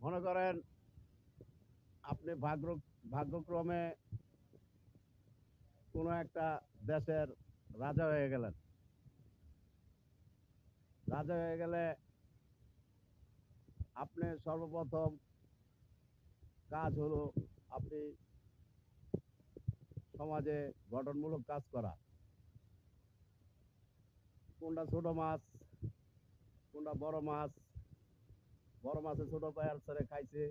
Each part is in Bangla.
মনে করেন আপনি ভাগ্যক্রমে কোনো একটা দেশের রাজা হয়ে গেলেন। রাজা হয়ে গেলে আপনি সর্বপ্রথম কাজ হলো আপনি সমাজে গঠনমূলক কাজ করা। কোনটা ছোট মাছ, কোনটা বড় মাছ, বড় মাছে ছোট পায়ার ছেড়ে খাইছে,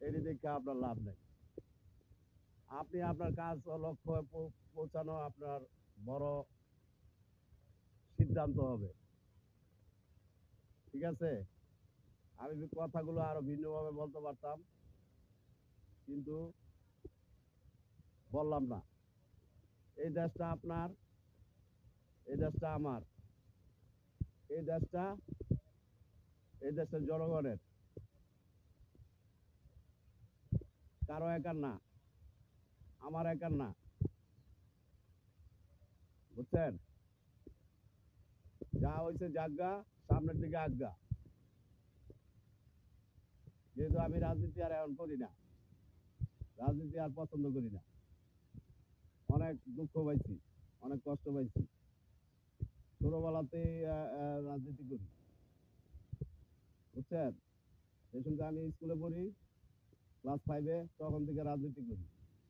এটি দেখে আপনার লাভ নেই। আপনি আপনার কাজ ও লক্ষ্যে পৌঁছানো আপনার বড় সিদ্ধান্ত হবে। ঠিক আছে? আমি কথাগুলো আরো ভিন্নভাবে বলতে পারতাম, কিন্তু বললাম না। এই দেশটা আপনার, এই দেশটা আমার, এই দেশটা এই দেশের জনগণের, কারো একার না, আমার একার না। বুঝছেন? যা হয়েছে যাজ্ঞা, সামনের দিকে আজ্ঞা। যেহেতু আমি রাজনীতি আর এখন করি না, রাজনীতি আর পছন্দ করি না, অনেক দুঃখ পাইছি, অনেক কষ্ট পাইছি। ছোটবেলাতেই রাজনীতি করি। বুঝছেন? এই সঙ্গে আমি স্কুলে পড়ি, ক্লাস 5-এ, তখন থেকে রাজনীতি করি।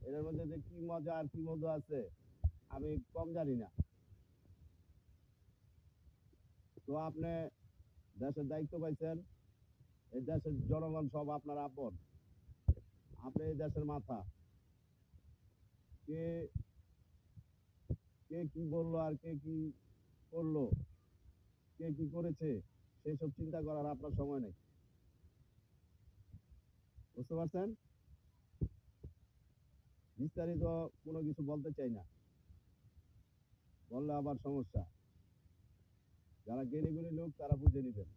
এর মধ্যে যে কি মজা আর কি মজা আছে আমি কম জানি না। তো আপনি দেশের দায়িত্ব পাইছেন, এই দেশের জনগণ সব আপনার আপন, আপনি এই দেশের মাথা। কে কে কি বললো আর কে কি করলো, কে কি করেছে, সেই সব চিন্তা করার আপনার সময় নেই। বুঝতে পারছেন? বিস্তারিত কোনো কিছু বলতে চাই না, বললে আবার সমস্যা। যারা জ্ঞানী গুণী লোক তারা বুঝে নেবেন।